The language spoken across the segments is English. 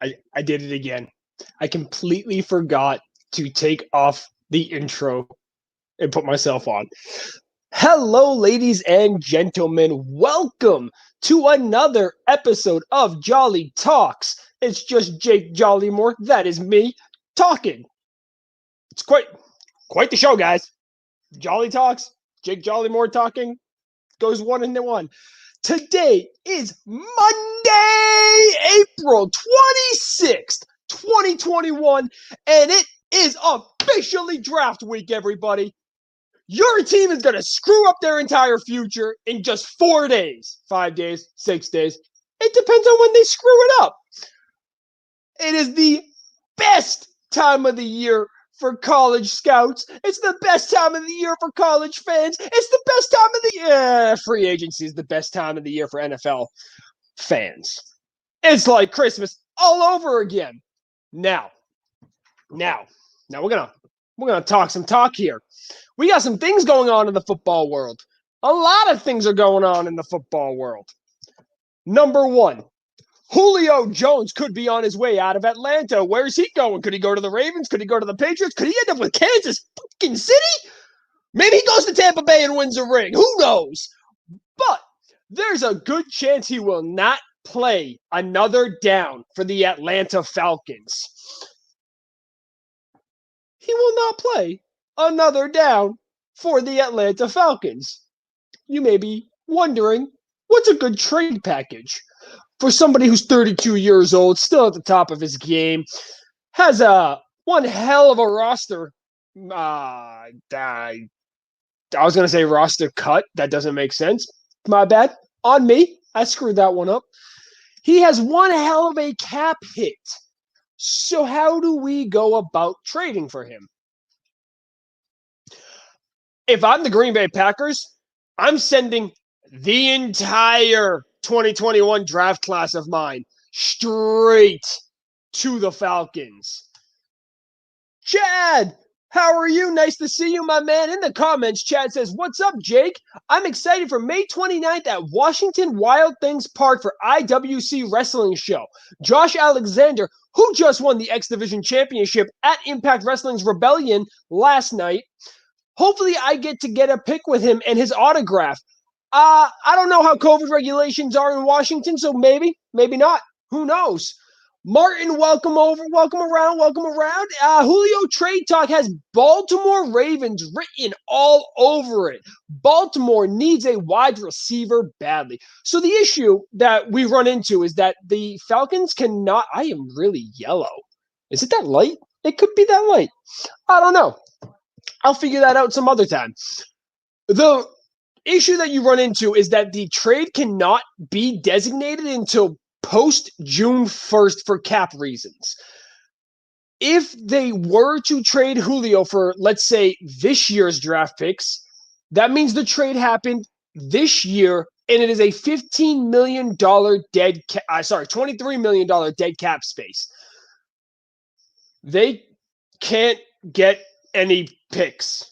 I did it again. I completely forgot to take off the intro and put myself on. Hello, ladies and gentlemen. Welcome to another episode of Jolly Talks. It's just Jake Jollymore. That is me talking. It's quite the show, guys. Jolly Talks, Jake Jollymore talking, goes one into one. Today is Monday, April 26th, 2021, and it is officially draft week, everybody. Your team is going to screw up their entire future in just 4 days, 5 days, 6 days. It depends on when they screw it up. It is the best time of the year for college scouts. It's the best time of the year for college fans. It's the best time of the year. Free agency is the best time of the year for NFL fans. It's like Christmas all over again. Now we're gonna talk some talk here. We got some things going on in the football world. A lot of things are going on in the football world. Number one, Julio Jones could be on his way out of Atlanta. Where's he going? Could he go to the Ravens? Could he go to the Patriots? Could he end up with Kansas fucking City? Maybe he goes to Tampa Bay and wins a ring. Who knows? But there's a good chance he will not play another down for the Atlanta Falcons. He will not play another down for the Atlanta Falcons. You may be wondering, what's a good trade package for somebody who's 32 years old, still at the top of his game, has one hell of a roster. I was going to say roster cut. That doesn't make sense. My bad. On me. I screwed that one up. He has one hell of a cap hit. So how do we go about trading for him? If I'm the Green Bay Packers, I'm sending the entire 2021 draft class of mine straight to the Falcons. Chad, how are you? Nice to see you, my man. In the comments, Chad says, "What's up, Jake? I'm excited for May 29th at Washington Wild Things Park for IWC Wrestling Show. Josh Alexander, who just won the X Division Championship at Impact Wrestling's Rebellion last night. Hopefully I get a pic with him and his autograph. I don't know how COVID regulations are in Washington, so maybe not. Who knows? Martin, welcome around. Julio Trade Talk has Baltimore Ravens written all over it. Baltimore needs a wide receiver badly. So the issue that we run into is that the Falcons cannot. I am really yellow. Is it that light? It could be that light. I don't know. I'll figure that out some other time. The issue that you run into is that the trade cannot be designated until post June 1st for cap reasons. If they were to trade Julio for, let's say, this year's draft picks, that means the trade happened this year, and it is a $15 million $23 million dead cap space. They can't get any picks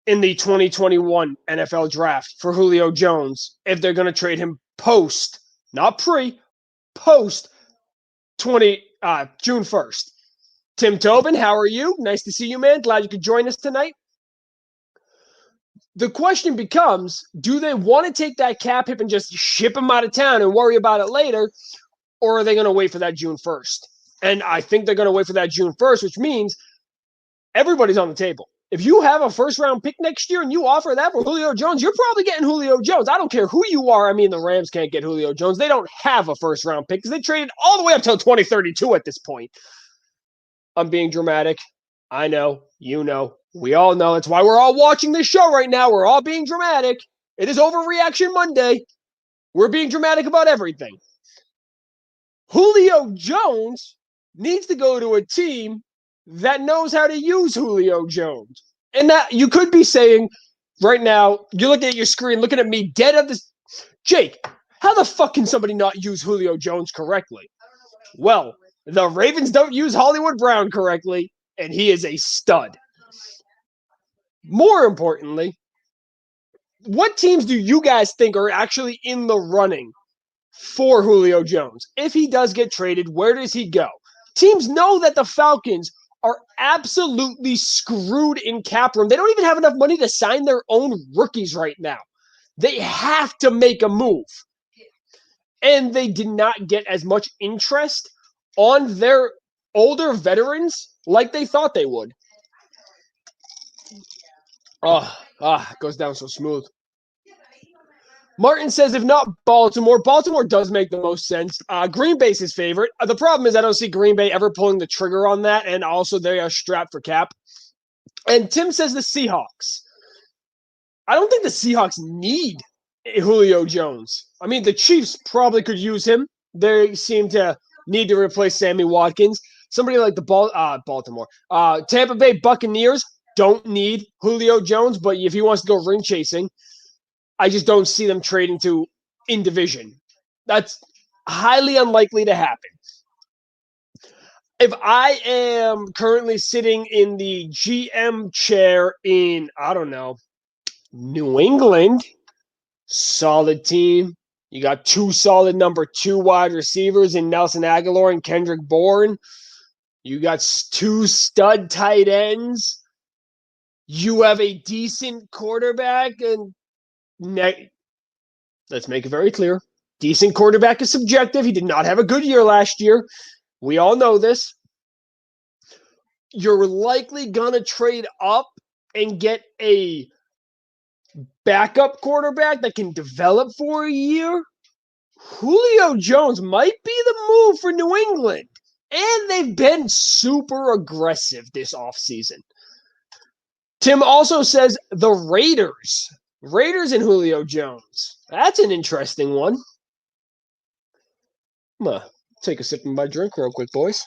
in the 2021 NFL draft for Julio Jones if they're going to trade him post, not pre, post June 1st. Tim Tobin, how are you? Nice to see you, man. Glad you could join us tonight. The question becomes, do they want to take that cap hit and just ship him out of town and worry about it later, or are they going to wait for that June 1st? And I think they're going to wait for that June 1st, which means everybody's on the table. If you have a first-round pick next year and you offer that for Julio Jones, you're probably getting Julio Jones. I don't care who you are. I mean, the Rams can't get Julio Jones. They don't have a first-round pick because they traded all the way up till 2032 at this point. I'm being dramatic. I know. You know. We all know. That's why we're all watching this show right now. We're all being dramatic. It is Overreaction Monday. We're being dramatic about everything. Julio Jones needs to go to a team that knows how to use Julio Jones. And that you could be saying right now, you're looking at your screen, looking at me dead of this. Jake, how the fuck can somebody not use Julio Jones correctly? Well, the Ravens don't use Hollywood Brown correctly, and he is a stud. More importantly, what teams do you guys think are actually in the running for Julio Jones? If he does get traded, where does he go? Teams know that the Falcons are absolutely screwed in cap room. They don't even have enough money to sign their own rookies right now. They have to make a move. And they did not get as much interest on their older veterans like they thought they would. It goes down so smooth. Martin says, if not Baltimore, Baltimore does make the most sense. Green Bay's his favorite. The problem is I don't see Green Bay ever pulling the trigger on that, and also they are strapped for cap. And Tim says the Seahawks. I don't think the Seahawks need Julio Jones. I mean, the Chiefs probably could use him. They seem to need to replace Sammy Watkins. Somebody like the Baltimore. Tampa Bay Buccaneers don't need Julio Jones, but if he wants to go ring chasing, I just don't see them trading to in division. That's highly unlikely to happen. If I am currently sitting in the GM chair in, I don't know, New England, solid team. You got two solid number 2 wide receivers in Nelson Aguilar and Kendrick Bourne. You got 2 stud tight ends. You have a decent quarterback, and let's make it very clear. Decent quarterback is subjective. He did not have a good year last year. We all know this. You're likely going to trade up and get a backup quarterback that can develop for a year. Julio Jones might be the move for New England. And they've been super aggressive this offseason. Tim also says the Raiders. Raiders and Julio Jones. That's an interesting one. I'm going to take a sip of my drink real quick, boys.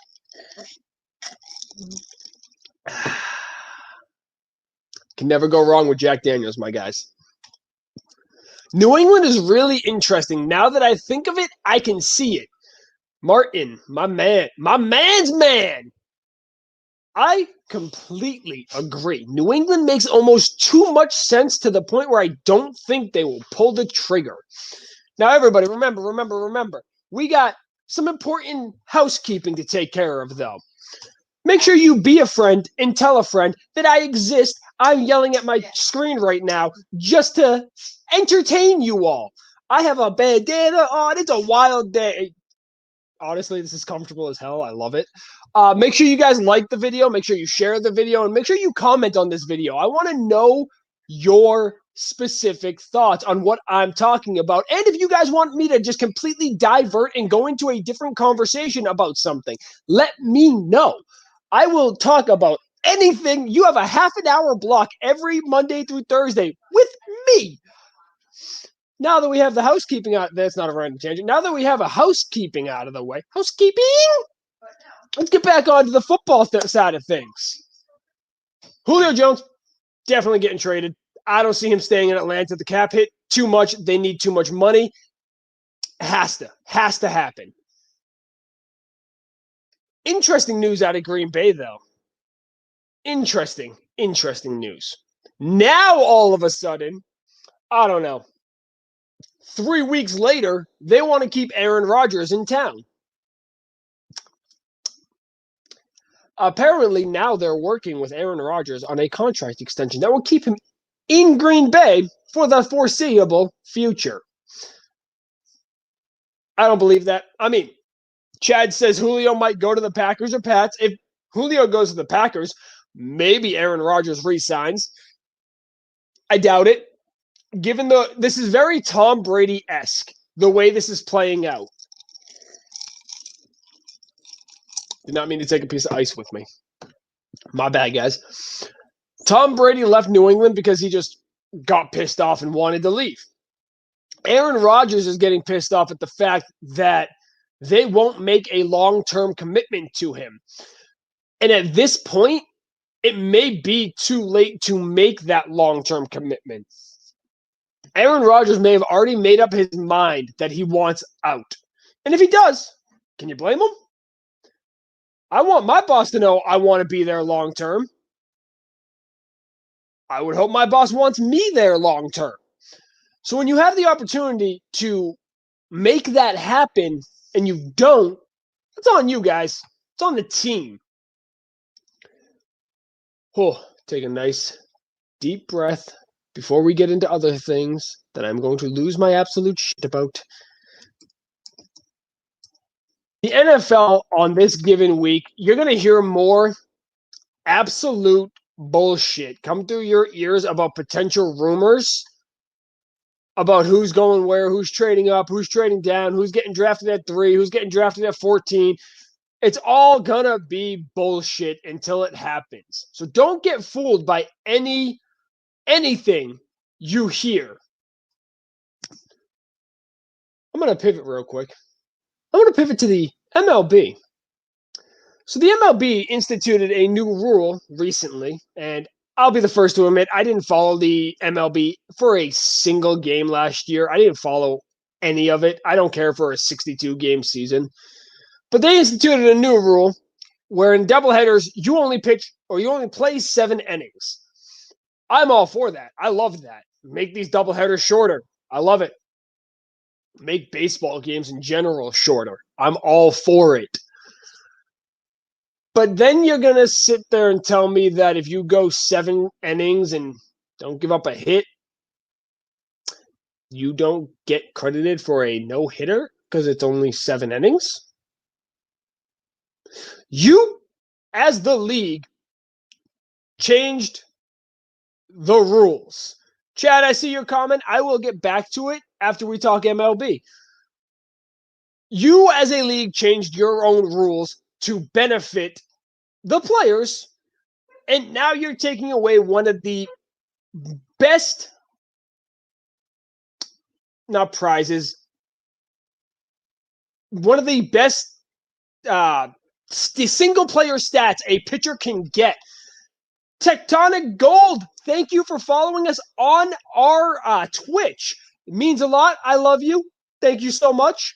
Can never go wrong with Jack Daniels, my guys. New England is really interesting. Now that I think of it, I can see it. Martin, my man's man. I completely agree. New England makes almost too much sense to the point where I don't think they will pull the trigger. Now, everybody, remember. We got some important housekeeping to take care of, though. Make sure you be a friend and tell a friend that I exist. I'm yelling at my screen right now just to entertain you all. I have a bandana on. It's a wild day. Honestly, this is comfortable as hell. I love it. Make sure you guys like the video. Make sure you share the video. And make sure you comment on this video. I want to know your specific thoughts on what I'm talking about. And if you guys want me to just completely divert and go into a different conversation about something, let me know. I will talk about anything. You have a half an hour block every Monday through Thursday with me. Now that we have the housekeeping out, that's not a random tangent. Now that we have a housekeeping out of the way, let's get back onto the football side of things. Julio Jones, definitely getting traded. I don't see him staying in Atlanta. The cap hit too much. They need too much money. Has to happen. Interesting news out of Green Bay, though. Interesting news. Now, all of a sudden, I don't know. 3 weeks later, they want to keep Aaron Rodgers in town. Apparently, now they're working with Aaron Rodgers on a contract extension that will keep him in Green Bay for the foreseeable future. I don't believe that. I mean, Chad says Julio might go to the Packers or Pats. If Julio goes to the Packers, maybe Aaron Rodgers resigns. I doubt it. This is very Tom Brady-esque, the way this is playing out. Did not mean to take a piece of ice with me. My bad, guys. Tom Brady left New England because he just got pissed off and wanted to leave. Aaron Rodgers is getting pissed off at the fact that they won't make a long-term commitment to him. And at this point, it may be too late to make that long-term commitment. Aaron Rodgers may have already made up his mind that he wants out. And if he does, can you blame him? I want my boss to know I want to be there long-term. I would hope my boss wants me there long-term. So when you have the opportunity to make that happen and you don't, it's on you, guys. It's on the team. Oh, take a nice deep breath before we get into other things that I'm going to lose my absolute shit about. The NFL on this given week, you're going to hear more absolute bullshit come through your ears about potential rumors about who's going where, who's trading up, who's trading down, who's getting drafted at 3, who's getting drafted at 14. It's all gonna be bullshit until it happens. So don't get fooled by anything you hear. I'm gonna pivot real quick. I'm gonna pivot to the MLB. So the MLB instituted a new rule recently, and I'll be the first to admit I didn't follow the MLB for a single game last year. I didn't follow any of it. I don't care for a 62 game season. But they instituted a new rule where in doubleheaders you only pitch or you only play 7 innings. I'm all for that. I love that. Make these doubleheaders shorter. I love it. Make baseball games in general shorter. I'm all for it. But then you're going to sit there and tell me that if you go 7 innings and don't give up a hit, you don't get credited for a no-hitter because it's only 7 innings? You, as the league, changed the rules. Chad, I see your comment. I will get back to it after we talk MLB. You, as a league, changed your own rules to benefit the players, and now you're taking away one of the best, not prizes, one of the best single player stats a pitcher can get. Tectonic Gold, thank you for following us on our Twitch. It means a lot. I love you. Thank you so much.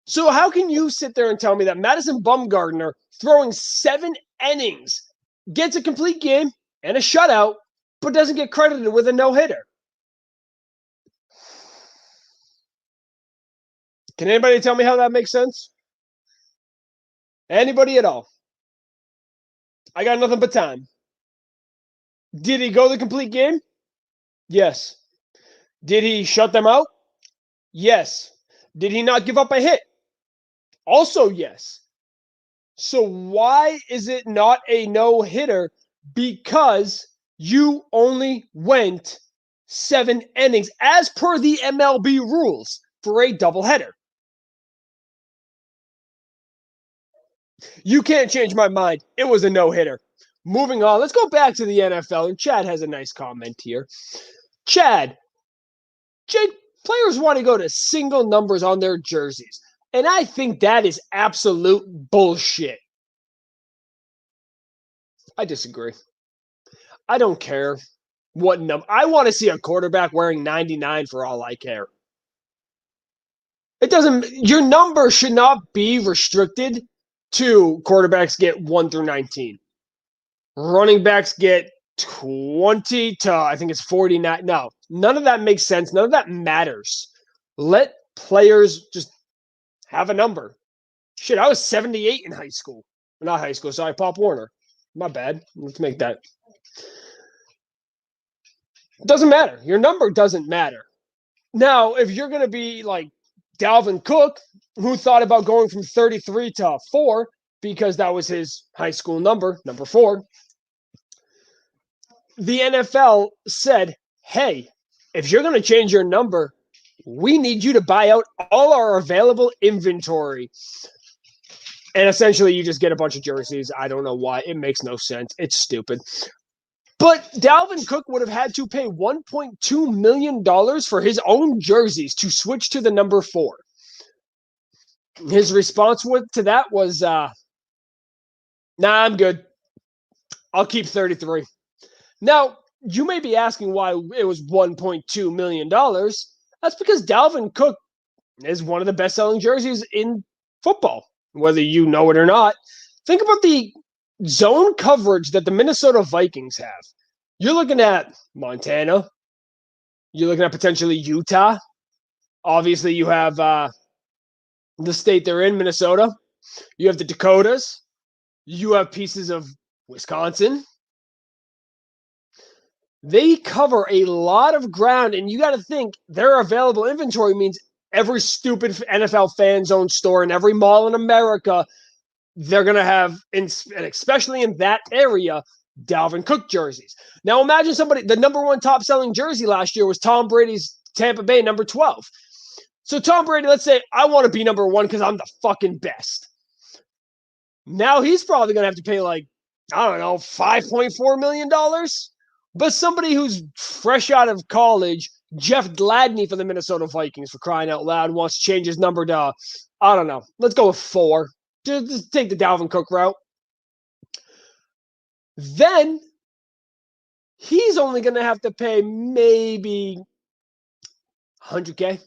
So how can you sit there and tell me that Madison Bumgarner throwing 7 innings gets a complete game and a shutout, but doesn't get credited with a no-hitter? Can anybody tell me how that makes sense? Anybody at all? I got nothing but time. Did he go the complete game? Yes. Did he shut them out? Yes. Did he not give up a hit? Also, yes. So why is it not a no-hitter? Because you only went 7 innings as per the MLB rules for a doubleheader. You can't change my mind. It was a no-hitter. Moving on, let's go back to the NFL, and Chad has a nice comment here. Chad, Jake, players want to go to single numbers on their jerseys, and I think that is absolute bullshit. I disagree. I don't care what number. I want to see a quarterback wearing 99 for all I care. It doesn't. Your number should not be restricted to quarterbacks get 1 through 19. Running backs get 20 to, I think it's 49. No, none of that makes sense. None of that matters. Let players just have a number. Shit, I was 78 in high school. Not high school, sorry, Pop Warner. My bad. Let's make that. It doesn't matter. Your number doesn't matter. Now, if you're going to be like Dalvin Cook, who thought about going from 33 to 4 because that was his high school number 4, the NFL said, hey, if you're going to change your number, we need you to buy out all our available inventory. And essentially, you just get a bunch of jerseys. I don't know why. It makes no sense. It's stupid. But Dalvin Cook would have had to pay $1.2 million for his own jerseys to switch to the number 4. His response to that was, nah, I'm good. I'll keep 33. Now, you may be asking why it was $1.2 million. That's because Dalvin Cook is one of the best-selling jerseys in football, whether you know it or not. Think about the zone coverage that the Minnesota Vikings have. You're looking at Montana. You're looking at potentially Utah. Obviously, you have the state they're in, Minnesota. You have the Dakotas. You have pieces of Wisconsin. They cover a lot of ground, and you got to think their available inventory means every stupid NFL fan zone store in every mall in America, they're going to have, and especially in that area, Dalvin Cook jerseys. Now imagine somebody, the number one top selling jersey last year was Tom Brady's Tampa Bay number 12. So Tom Brady, let's say, I want to be number one because I'm the fucking best. Now he's probably going to have to pay like, I don't know, $5.4 million. But somebody who's fresh out of college, Jeff Gladney for the Minnesota Vikings, for crying out loud, wants to change his number to, I don't know, let's go with 4. Just take the Dalvin Cook route. Then he's only going to have to pay maybe $100K.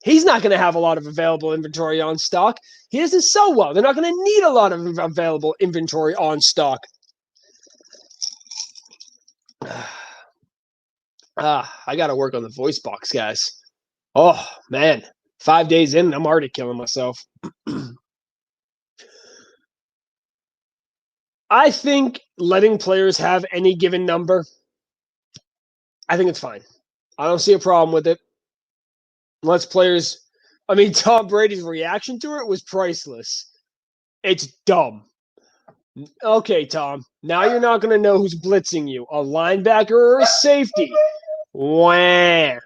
He's not going to have a lot of available inventory on stock. He doesn't sell well. They're not going to need a lot of available inventory on stock. I got to work on the voice box, guys. Oh, man. 5 days in, I'm already killing myself. I think letting players have any given number, I think it's fine. I don't see a problem with it. Let's players, I mean, Tom Brady's reaction to it was priceless. It's dumb. Okay, Tom, now you're not going to know who's blitzing you, a linebacker or a safety. Wah.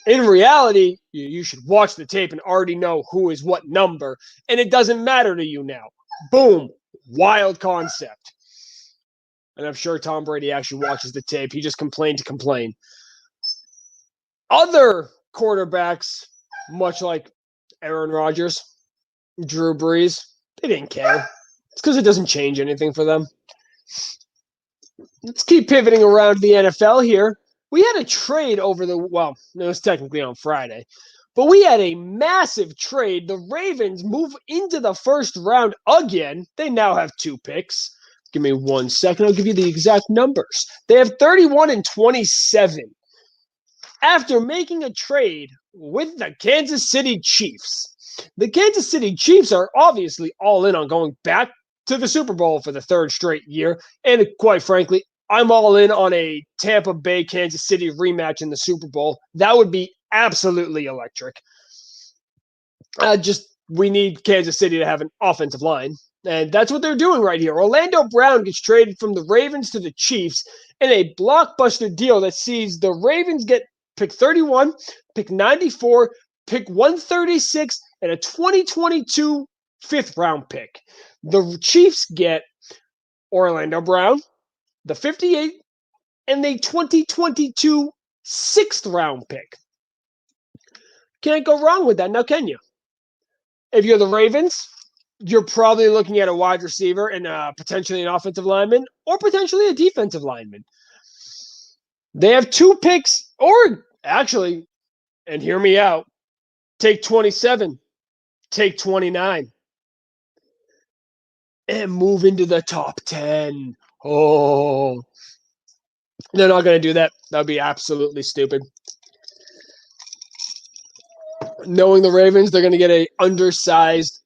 In reality, you should watch the tape and already know who is what number, and it doesn't matter to you now. Boom. Wild concept. And I'm sure Tom Brady actually watches the tape. He just complained to complain. Other quarterbacks, much like Aaron Rodgers, Drew Brees, they didn't care. It's because it doesn't change anything for them. Let's keep pivoting around the NFL here. We had a trade over the, well, it was technically on Friday, but we had a massive trade. The Ravens move into the first round again. They now have 2 picks. Give me 1 second. I'll give you the exact numbers. They have 31 and 27. After making a trade with the Kansas City Chiefs. The Kansas City Chiefs are obviously all in on going back to the Super Bowl for the 3rd straight year. And quite frankly, I'm all in on a Tampa Bay Kansas City rematch in the Super Bowl. That would be absolutely electric. We need Kansas City to have an offensive line. And that's what they're doing right here. Orlando Brown gets traded from the Ravens to the Chiefs in a blockbuster deal that sees the Ravens get pick 31, pick 94, pick 136, and a 2022 5th-round pick. The Chiefs get Orlando Brown, the 58, and the 2022 6th-round pick. Can't go wrong with that now, can you? If you're the Ravens, you're probably looking at a wide receiver and potentially an offensive lineman or potentially a defensive lineman. They have 2 picks, or actually, and hear me out, take 27, take 29, and move into the top 10. Oh, they're not going to do that. That would be absolutely stupid. Knowing the Ravens, they're going to get a undersized,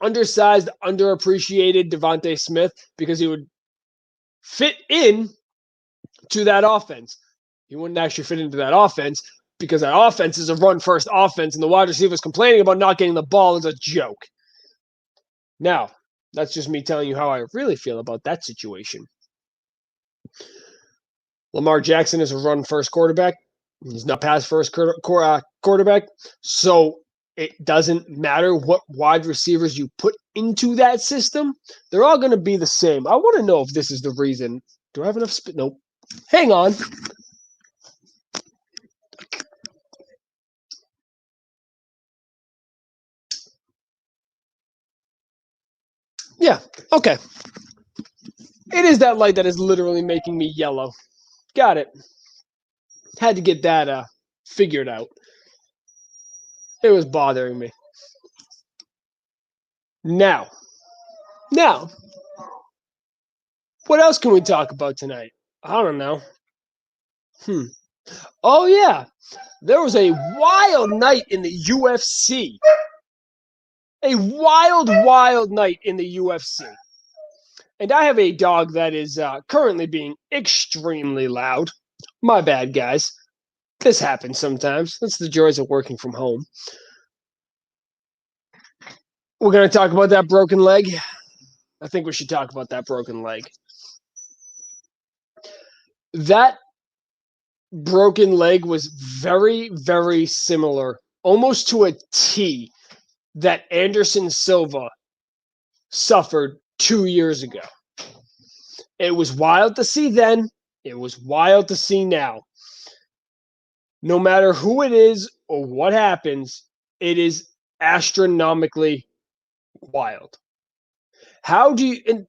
underappreciated Devontae Smith because he would fit in to that offense. He wouldn't actually fit into that offense because that offense is a run-first offense, and the wide receivers complaining about not getting the ball is a joke. Now, that's just me telling you how I really feel about that situation. Lamar Jackson is a run-first quarterback. He's not pass-first quarterback. So it doesn't matter what wide receivers you put into that system. They're all going to be the same. I want to know if this is the reason. Do I have enough spit? Nope. Hang on. Yeah, okay. It is that light that is literally making me yellow. Got it. Had to get that figured out. It was bothering me. Now, what else can we talk about tonight? I don't know. Oh, yeah. There was a wild night in the UFC. A wild, wild night in the UFC. And I have a dog that is currently being extremely loud. My bad, guys. This happens sometimes. That's the joys of working from home. We're going to talk about that broken leg. I think we should talk about that broken leg. That broken leg was very, very similar, almost to a T, that Anderson Silva suffered 2 years ago. It was wild to see then. It was wild to see now. No matter who it is or what happens, it is astronomically wild. How do you, and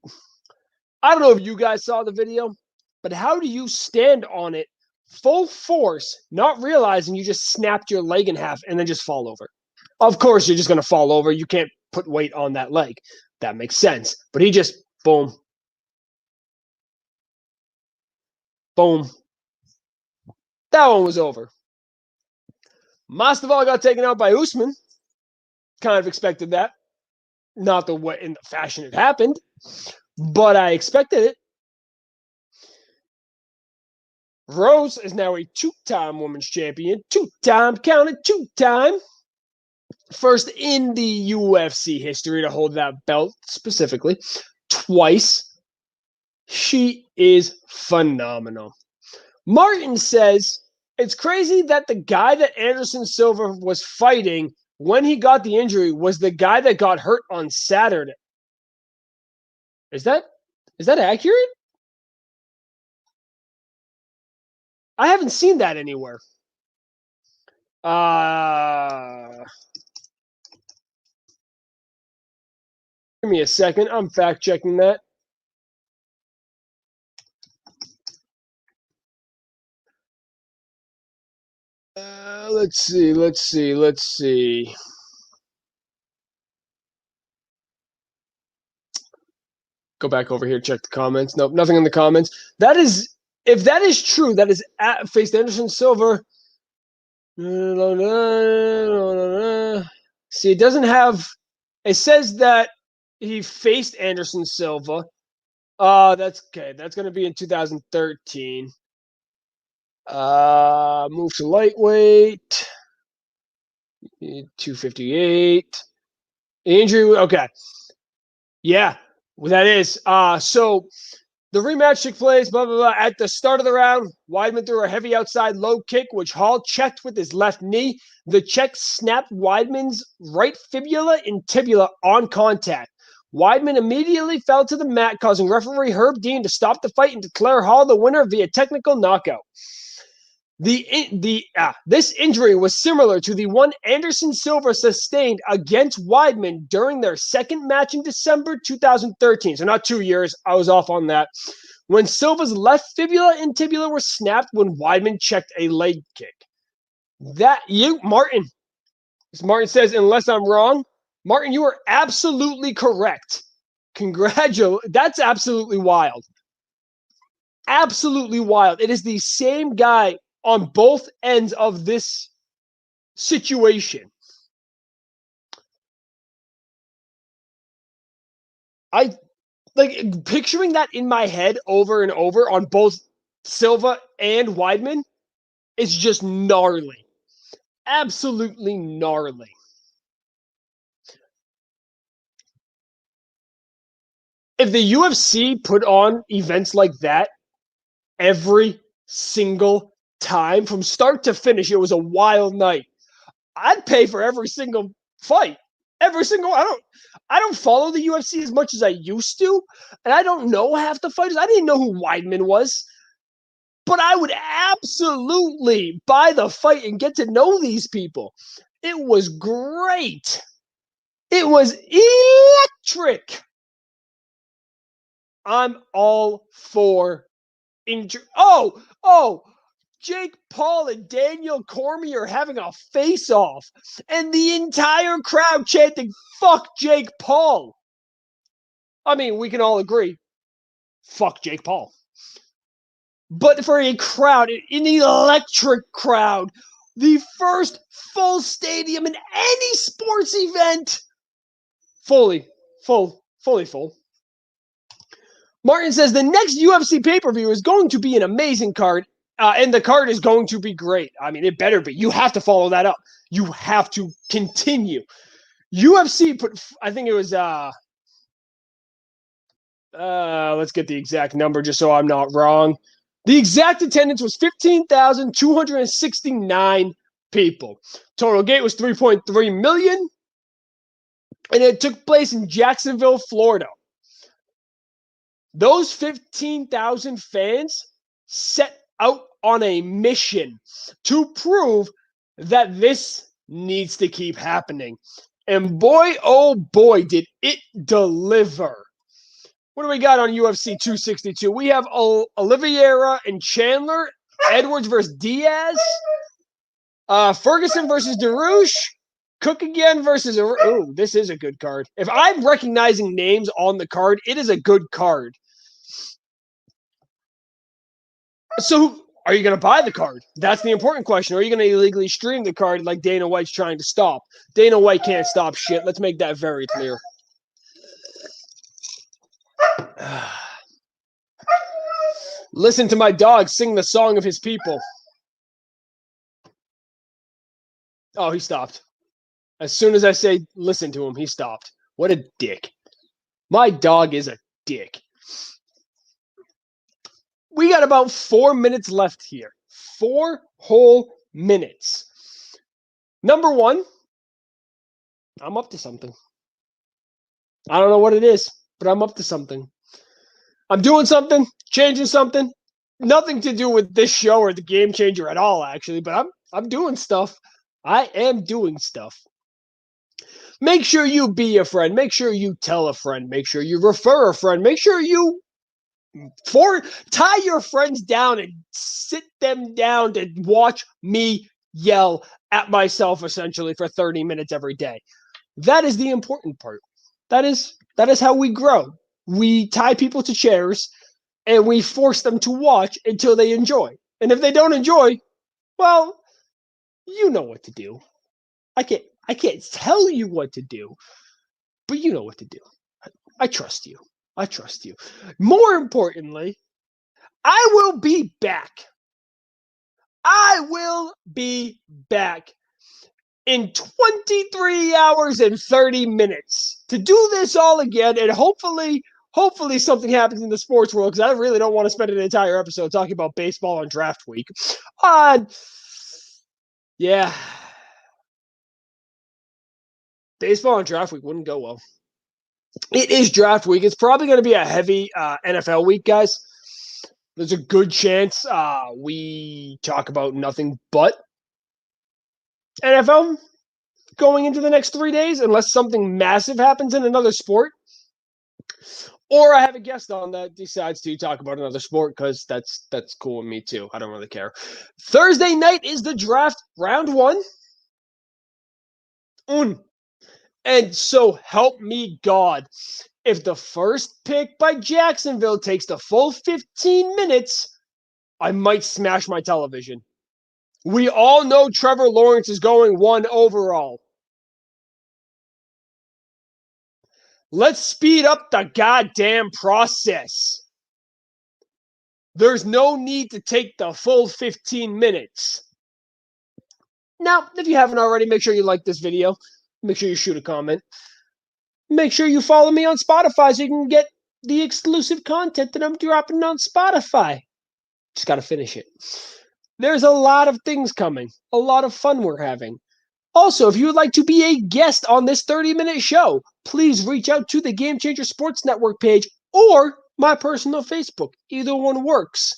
I don't know if you guys saw the video, but how do you stand on it full force, not realizing you just snapped your leg in half and then just fall over? Of course, you're just going to fall over. You can't put weight on that leg. That makes sense. But he just, boom, boom. That one was over. Mastoval got taken out by Usman. Kind of expected that. Not the way in the fashion it happened, but I expected it. Rose is now a two-time women's champion. Two-time, counted two-time. First in the UFC history to hold that belt specifically. Twice. She is phenomenal. Martin says, it's crazy that the guy that Anderson Silva was fighting when he got the injury was the guy that got hurt on Saturday. Is that accurate? I haven't seen that anywhere. Give me a second. I'm fact checking that. Let's see. Go back over here, check the comments. Nope, nothing in the comments. That is, if that is true, that is faced Anderson Silva. See, it doesn't have. It says that he faced Anderson Silva. That's okay. That's going to be in 2013. Move to lightweight. 258. Injury. Okay. Yeah, well, that is. So the rematch took place, blah, blah, blah. At the start of the round, Weidman threw a heavy outside low kick, which Hall checked with his left knee. The check snapped Weidman's right fibula and tibia on contact. Weidman immediately fell to the mat, causing referee Herb Dean to stop the fight and declare Hall the winner via technical knockout. This injury was similar to the one Anderson Silva sustained against Weidman during their second match in December 2013. So not 2 years. I was off on that. When Silva's left fibula and tibia were snapped when Weidman checked a leg kick. Martin says, unless I'm wrong, Martin, you are absolutely correct. That's absolutely wild. Absolutely wild. It is the same guy on both ends of this situation. I like picturing that in my head over and over on both Silva and Weidman is just gnarly. Absolutely gnarly. If the UFC put on events like that every single time from start to finish, it was a wild night. I'd pay for every single fight. Every single I don't follow the UFC as much as I used to, and I don't know half the fighters. I didn't know who Weidman was. But I would absolutely buy the fight and get to know these people. It was great. It was electric. I'm all for injury. Oh, Jake Paul and Daniel Cormier are having a face-off, and the entire crowd chanting, fuck Jake Paul. I mean, we can all agree, fuck Jake Paul. But for a crowd, an electric crowd, the first full stadium in any sports event, fully full. Martin says the next UFC pay-per-view is going to be an amazing card, and the card is going to be great. I mean, it better be. You have to follow that up. You have to continue. UFC put, I think it was, let's get the exact number just so I'm not wrong. The exact attendance was 15,269 people. Total gate was 3.3 million, and it took place in Jacksonville, Florida. Those 15,000 fans set out on a mission to prove that this needs to keep happening. And boy, oh boy, did it deliver. What do we got on UFC 262? We have Oliveira and Chandler, Edwards versus Diaz, Ferguson versus Darush, Cook again versus... Oh, this is a good card. If I'm recognizing names on the card, it is a good card. So, are you going to buy the card? That's the important question. Or are you going to illegally stream the card like Dana White's trying to stop? Dana White can't stop shit. Let's make that very clear. Listen to my dog sing the song of his people. Oh, he stopped. As soon as I say listen to him, he stopped. What a dick. My dog is a dick. We got about 4 minutes left here. 4 whole minutes. Number one, I'm up to something. I don't know what it is, but I'm up to something. I'm doing something, changing something. Nothing to do with this show or the Game Changer at all, actually, but I'm doing stuff. I am doing stuff. Make sure you be a friend. Make sure you tell a friend. Make sure you refer a friend. Make sure you tie your friends down and sit them down to watch me yell at myself essentially for 30 minutes every day. That is the important part. That is how we grow. We tie people to chairs and we force them to watch until they enjoy. And if they don't enjoy, well, you know what to do. I can't tell you what to do, but you know what to do. I trust you. I trust you. More importantly, I will be back. I will be back in 23 hours and 30 minutes to do this all again, and hopefully something happens in the sports world, because I really don't want to spend an entire episode talking about baseball on draft week. Yeah. Baseball on draft week wouldn't go well. It is draft week. It's probably going to be a heavy NFL week, guys. There's a good chance we talk about nothing but NFL going into the next 3 days, unless something massive happens in another sport. Or I have a guest on that decides to talk about another sport, because that's cool with me too. I don't really care. Thursday night is the draft, round 1. And so help me God, if the first pick by Jacksonville takes the full 15 minutes, I might smash my television. We all know Trevor Lawrence is going 1 overall. Let's speed up the goddamn process. There's no need to take the full 15 minutes. Now, if you haven't already, make sure you like this video. Make sure you shoot a comment. Make sure you follow me on Spotify so you can get the exclusive content that I'm dropping on Spotify. Just got to finish it. There's a lot of things coming. A lot of fun we're having. Also, if you would like to be a guest on this 30-minute show, please reach out to the Game Changer Sports Network page or my personal Facebook. Either one works.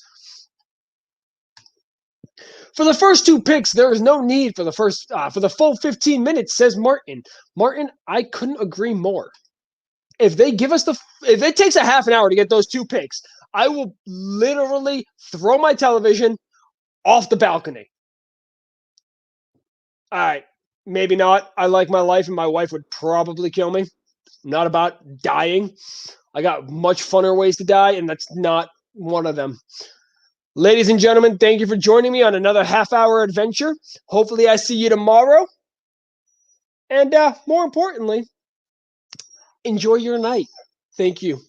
For the first 2 picks, there is no need for the full 15 minutes, says Martin. Martin, I couldn't agree more. If it takes a half an hour to get those 2 picks, I will literally throw my television off the balcony. All right, maybe not. I like my life, and my wife would probably kill me. Not about dying. I got much funner ways to die, and that's not one of them. Ladies and gentlemen, thank you for joining me on another half-hour adventure. Hopefully I see you tomorrow. And more importantly, enjoy your night. Thank you.